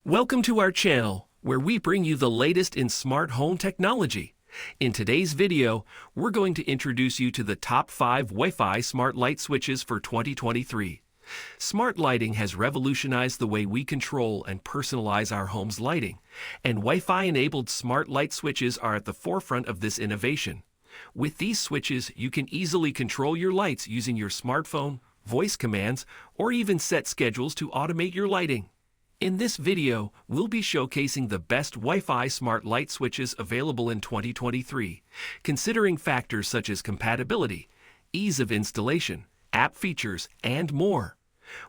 Welcome to our channel, where we bring you the latest in smart home technology. In today's video, we're going to introduce you to the top 5 Wi-Fi smart light switches for 2023. Smart lighting has revolutionized the way we control and personalize our home's lighting, and Wi-Fi-enabled smart light switches are at the forefront of this innovation. With these switches, you can easily control your lights using your smartphone, voice commands, or even set schedules to automate your lighting. In this video, we'll be showcasing the best Wi-Fi smart light switches available in 2023, considering factors such as compatibility, ease of installation, app features, and more.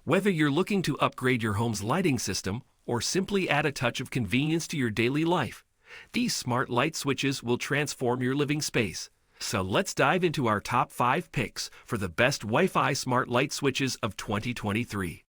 Whether you're looking to upgrade your home's lighting system or simply add a touch of convenience to your daily life, these smart light switches will transform your living space. So let's dive into our top 5 picks for the best Wi-Fi smart light switches of 2023.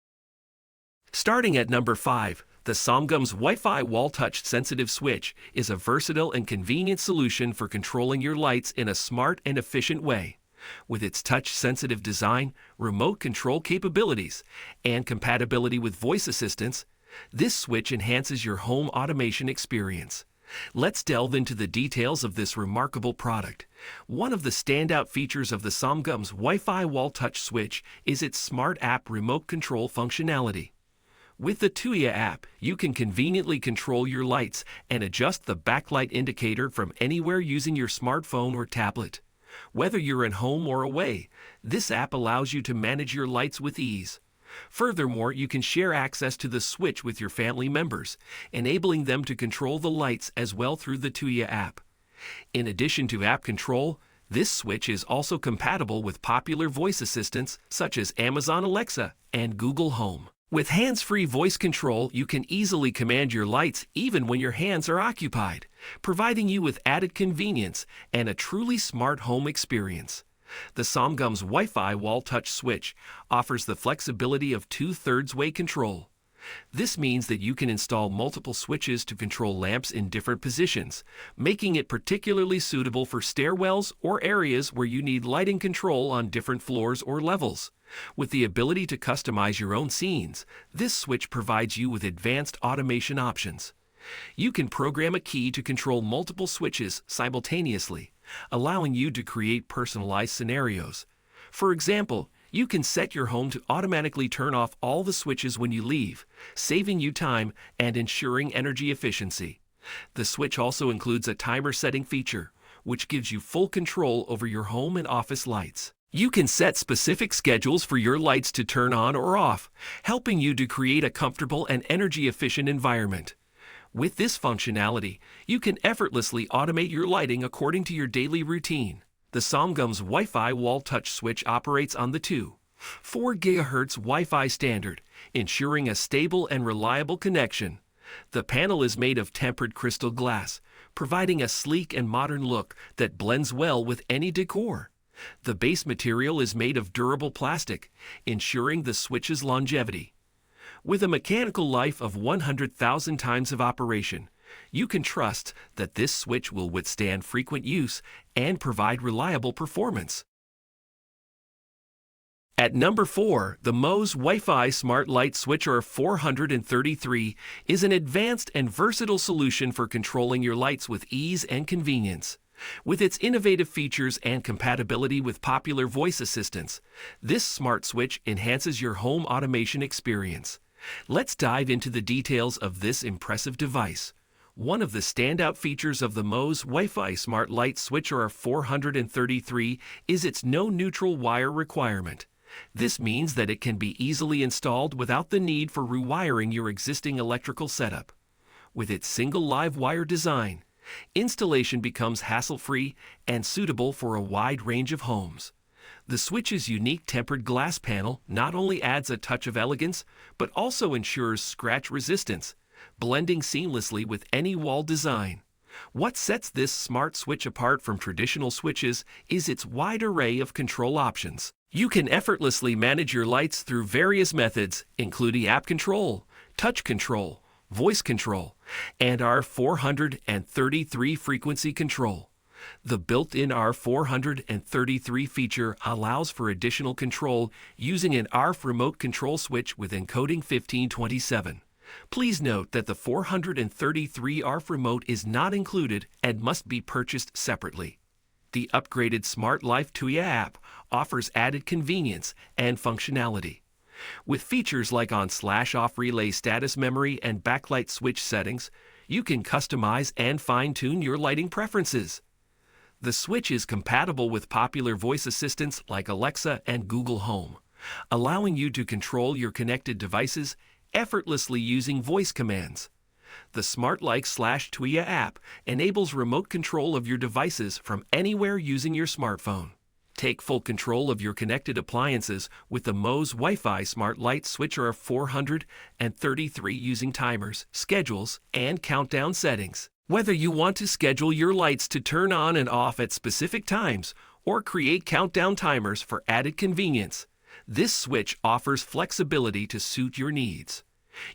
Starting at number 5, the Somgum's Wi-Fi Wall Touch Sensitive Switch is a versatile and convenient solution for controlling your lights in a smart and efficient way. With its touch-sensitive design, remote control capabilities, and compatibility with voice assistants, this switch enhances your home automation experience. Let's delve into the details of this remarkable product. One of the standout features of the Somgum's Wi-Fi Wall Touch Switch is its Smart App remote control functionality. With the Tuya app, you can conveniently control your lights and adjust the backlight indicator from anywhere using your smartphone or tablet. Whether you're at home or away, this app allows you to manage your lights with ease. Furthermore, you can share access to the switch with your family members, enabling them to control the lights as well through the Tuya app. In addition to app control, this switch is also compatible with popular voice assistants such as Amazon Alexa and Google Home. With hands-free voice control, you can easily command your lights even when your hands are occupied, providing you with added convenience and a truly smart home experience. The Somgum's Wi-Fi Wall Touch Switch offers the flexibility of 2/3 way control. This means that you can install multiple switches to control lamps in different positions, making it particularly suitable for stairwells or areas where you need lighting control on different floors or levels. With the ability to customize your own scenes, this switch provides you with advanced automation options. You can program a key to control multiple switches simultaneously, allowing you to create personalized scenarios. For example, you can set your home to automatically turn off all the switches when you leave, saving you time and ensuring energy efficiency. The switch also includes a timer setting feature, which gives you full control over your home and office lights. You can set specific schedules for your lights to turn on or off, helping you to create a comfortable and energy-efficient environment. With this functionality, you can effortlessly automate your lighting according to your daily routine. The Somgum's Wi-Fi Wall Touch Switch operates on the 2.4 GHz Wi-Fi standard, ensuring a stable and reliable connection. The panel is made of tempered crystal glass, providing a sleek and modern look that blends well with any decor. The base material is made of durable plastic, ensuring the switch's longevity. With a mechanical life of 100,000 times of operation, you can trust that this switch will withstand frequent use and provide reliable performance. At number 4, the Mo's Wi-Fi Smart Light Switcher 433 is an advanced and versatile solution for controlling your lights with ease and convenience. With its innovative features and compatibility with popular voice assistants, this smart switch enhances your home automation experience. Let's dive into the details of this impressive device. One of the standout features of the Mo's Wi-Fi Smart Light Switcher 433 is its no neutral wire requirement. This means that it can be easily installed without the need for rewiring your existing electrical setup. With its single live wire design, installation becomes hassle-free and suitable for a wide range of homes. The switch's unique tempered glass panel not only adds a touch of elegance, but also ensures scratch resistance, blending seamlessly with any wall design. What sets this smart switch apart from traditional switches is its wide array of control options. You can effortlessly manage your lights through various methods, including app control, touch control, voice control, and our 433 frequency control. The built-in R433 feature allows for additional control using an ARF remote control switch with encoding 1527. Please note that the 433 ARF remote is not included and must be purchased separately. The upgraded Smart Life Tuya app offers added convenience and functionality. With features like on/off relay status memory and backlight switch settings, you can customize and fine-tune your lighting preferences. The switch is compatible with popular voice assistants like Alexa and Google Home, allowing you to control your connected devices effortlessly using voice commands. The SmartLike/Tuya app enables remote control of your devices from anywhere using your smartphone. Take full control of your connected appliances with the Mo's Wi-Fi Smart Light Switcher of 433 using timers, schedules, and countdown settings. Whether you want to schedule your lights to turn on and off at specific times or create countdown timers for added convenience, this switch offers flexibility to suit your needs.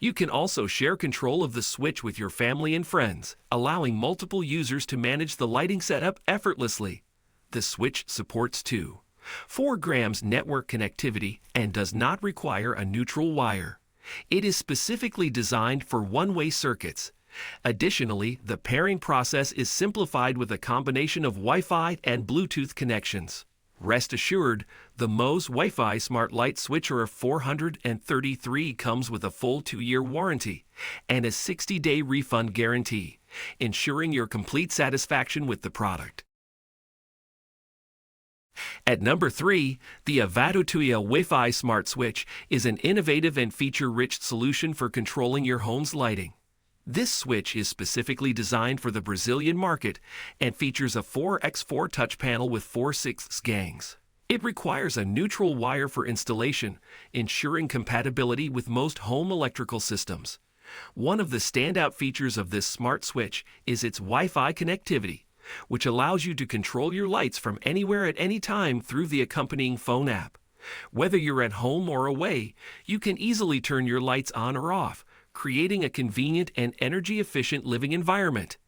You can also share control of the switch with your family and friends, allowing multiple users to manage the lighting setup effortlessly. The switch supports 4 grams network connectivity and does not require a neutral wire. It is specifically designed for one-way circuits. Additionally, the pairing process is simplified with a combination of Wi-Fi and Bluetooth connections. Rest assured, the Mo's Wi-Fi Smart Light Switcher of 433 comes with a full 2-year warranty and a 60-day refund guarantee, ensuring your complete satisfaction with the product. At number 3, the Tuya Wi-Fi Smart Switch is an innovative and feature-rich solution for controlling your home's lighting. This switch is specifically designed for the Brazilian market and features a 4x4 touch panel with 4/6 gangs. It requires a neutral wire for installation, ensuring compatibility with most home electrical systems. One of the standout features of this smart switch is its Wi-Fi connectivity, which allows you to control your lights from anywhere at any time through the accompanying phone app. Whether you're at home or away, you can easily turn your lights on or off, creating a convenient and energy-efficient living environment.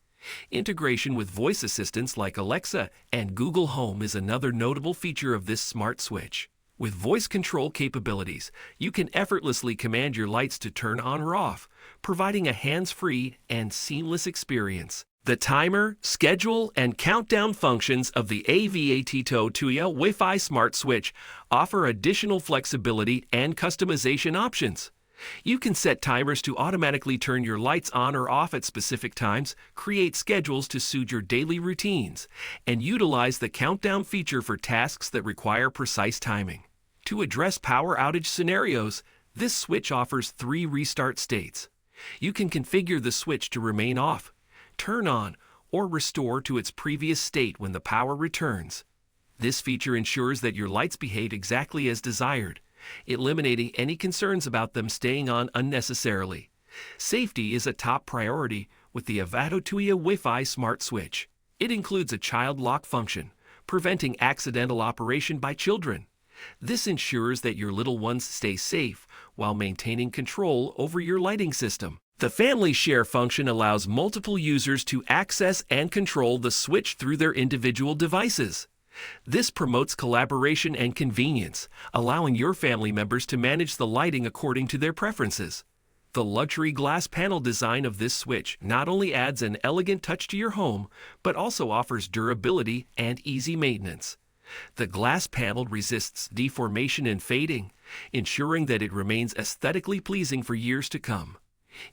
Integration with voice assistants like Alexa and Google Home is another notable feature of this smart switch. With voice control capabilities, you can effortlessly command your lights to turn on or off, providing a hands-free and seamless experience. The timer, schedule, and countdown functions of the Tuya Wi-Fi Smart Switch offer additional flexibility and customization options. You can set timers to automatically turn your lights on or off at specific times, create schedules to suit your daily routines, and utilize the countdown feature for tasks that require precise timing. To address power outage scenarios, this switch offers 3 restart states. You can configure the switch to remain off, turn on, or restore to its previous state when the power returns. This feature ensures that your lights behave exactly as desired, eliminating any concerns about them staying on unnecessarily. Safety is a top priority with the Tuya Wi-Fi Smart Switch. It includes a child lock function, preventing accidental operation by children. This ensures that your little ones stay safe while maintaining control over your lighting system. The Family Share function allows multiple users to access and control the switch through their individual devices. This promotes collaboration and convenience, allowing your family members to manage the lighting according to their preferences. The luxury glass panel design of this switch not only adds an elegant touch to your home, but also offers durability and easy maintenance. The glass panel resists deformation and fading, ensuring that it remains aesthetically pleasing for years to come.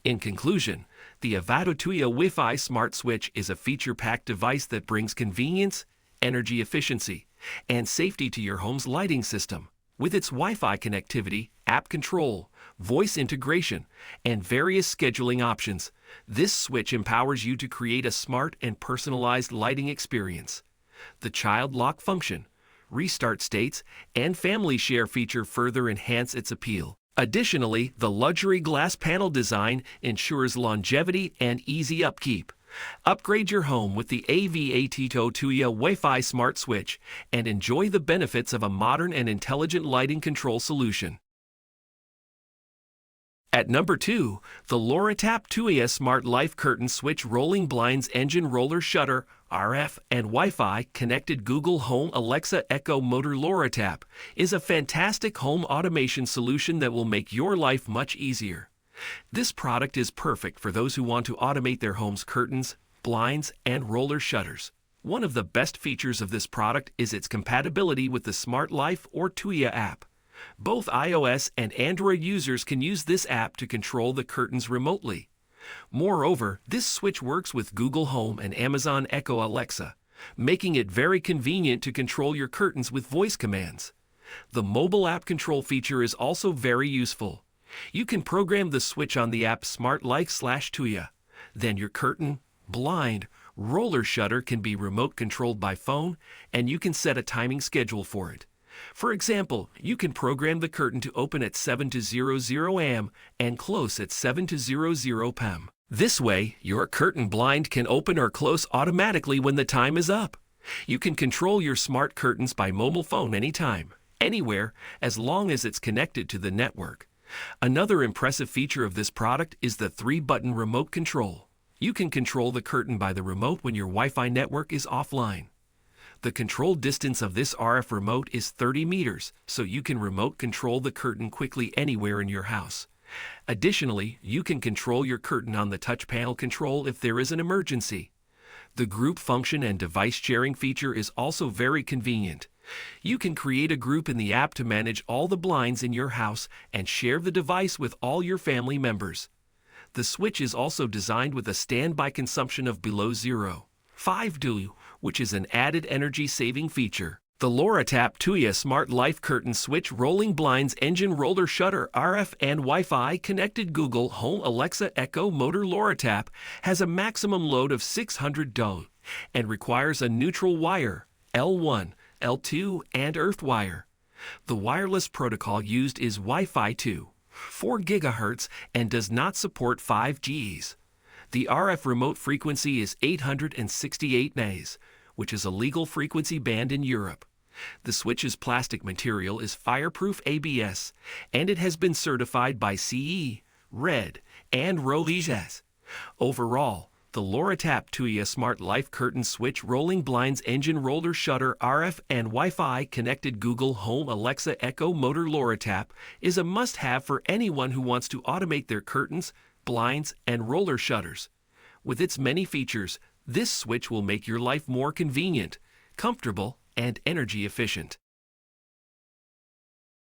In conclusion, the Tuya Wi-Fi Smart Switch is a feature-packed device that brings convenience, energy efficiency, and safety to your home's lighting system. With its Wi-Fi connectivity, app control, voice integration, and various scheduling options, this switch empowers you to create a smart and personalized lighting experience. The child lock function, restart states, and family share feature further enhance its appeal. Additionally, the luxury glass panel design ensures longevity and easy upkeep. Upgrade your home with the Tuya Wi-Fi Smart Switch and enjoy the benefits of a modern and intelligent lighting control solution. At number 2, the Loratap Tuya Smart Life Curtain Switch Rolling Blinds Engine Roller Shutter RF and Wi-Fi connected Google Home Alexa Echo Motor Loratap is a fantastic home automation solution that will make your life much easier. This product is perfect for those who want to automate their home's curtains, blinds, and roller shutters. One of the best features of this product is its compatibility with the Smart Life or Tuya app. Both iOS and Android users can use this app to control the curtains remotely. Moreover, this switch works with Google Home and Amazon Echo Alexa, making it very convenient to control your curtains with voice commands. The mobile app control feature is also very useful. You can program the switch on the app Smart Life/Tuya. Then your curtain, blind, roller shutter can be remote controlled by phone, and you can set a timing schedule for it. For example, you can program the curtain to open at 7:00 a.m. and close at 7:00 p.m. This way, your curtain blind can open or close automatically when the time is up. You can control your smart curtains by mobile phone anytime, anywhere, as long as it's connected to the network. Another impressive feature of this product is the 3-button remote control. You can control the curtain by the remote when your Wi-Fi network is offline. The control distance of this RF remote is 30 meters, so you can remote control the curtain quickly anywhere in your house. Additionally, you can control your curtain on the touch panel control if there is an emergency. The group function and device sharing feature is also very convenient. You can create a group in the app to manage all the blinds in your house and share the device with all your family members. The switch is also designed with a standby consumption of below 0.5 dU, which is an added energy-saving feature. The LoraTap Tuya Smart Life Curtain Switch Rolling Blinds Engine Roller Shutter RF and Wi-Fi connected Google Home Alexa Echo Motor LoraTap has a maximum load of 600 dU and requires a neutral wire, L1, L2, and earth wire. The wireless protocol used is Wi-Fi 2, 4 GHz, and does not support 5Gs. The RF remote frequency is 868 Ns, which is a legal frequency band in Europe. The switch's plastic material is fireproof ABS, and it has been certified by CE, RED, and revolutionize. Overall, the LoraTap Tuya Smart Life Curtain Switch Rolling Blinds Engine Roller Shutter RF and Wi-Fi connected Google Home Alexa Echo Motor LoraTap is a must-have for anyone who wants to automate their curtains, blinds, and roller shutters. With its many features, this switch will make your life more convenient, comfortable, and energy efficient.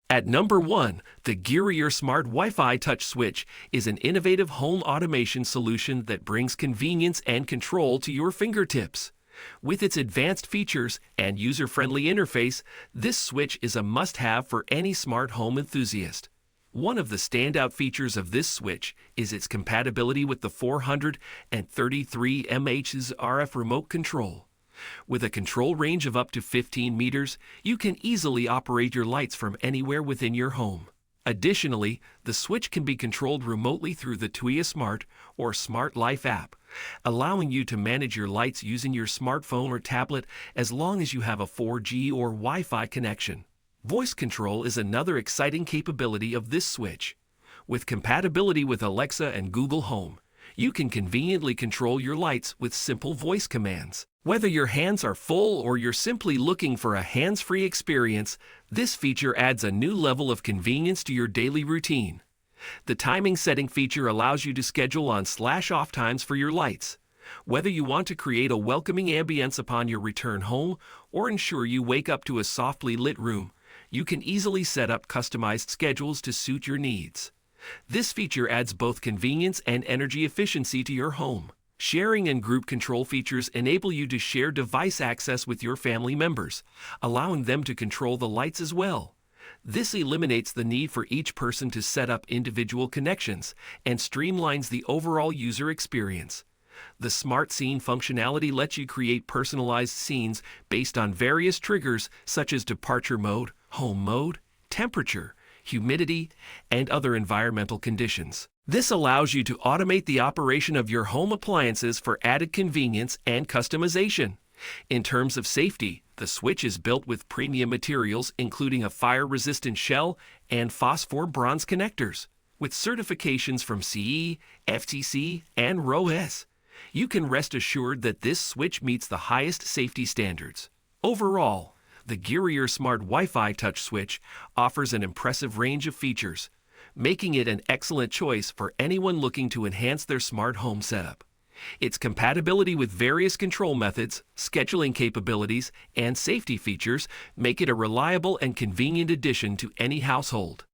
At number 1, the Gear Smart Wi-Fi Touch Switch is an innovative home automation solution that brings convenience and control to your fingertips. With its advanced features and user-friendly interface, this switch is a must-have for any smart home enthusiast. One of the standout features of this switch is its compatibility with the 433 mHz RF remote control. With a control range of up to 15 meters, you can easily operate your lights from anywhere within your home. Additionally, the switch can be controlled remotely through the Tuya Smart or Smart Life app, allowing you to manage your lights using your smartphone or tablet as long as you have a 4G or Wi-Fi connection. Voice control is another exciting capability of this switch. With compatibility with Alexa and Google Home, you can conveniently control your lights with simple voice commands. Whether your hands are full or you're simply looking for a hands-free experience, this feature adds a new level of convenience to your daily routine. The timing setting feature allows you to schedule on/off times for your lights. Whether you want to create a welcoming ambience upon your return home or ensure you wake up to a softly lit room, you can easily set up customized schedules to suit your needs. This feature adds both convenience and energy efficiency to your home. Sharing and group control features enable you to share device access with your family members, allowing them to control the lights as well. This eliminates the need for each person to set up individual connections and streamlines the overall user experience. The Smart Scene functionality lets you create personalized scenes based on various triggers such as departure mode, home mode, temperature, humidity, and other environmental conditions. This allows you to automate the operation of your home appliances for added convenience and customization. In terms of safety, the switch is built with premium materials including a fire-resistant shell and phosphor bronze connectors. With certifications from CE, FTC, and RoHS, you can rest assured that this switch meets the highest safety standards. Overall, the Gear Smart Wi-Fi Touch Switch offers an impressive range of features. making it an excellent choice for anyone looking to enhance their smart home setup. Its compatibility with various control methods, scheduling capabilities, and safety features make it a reliable and convenient addition to any household.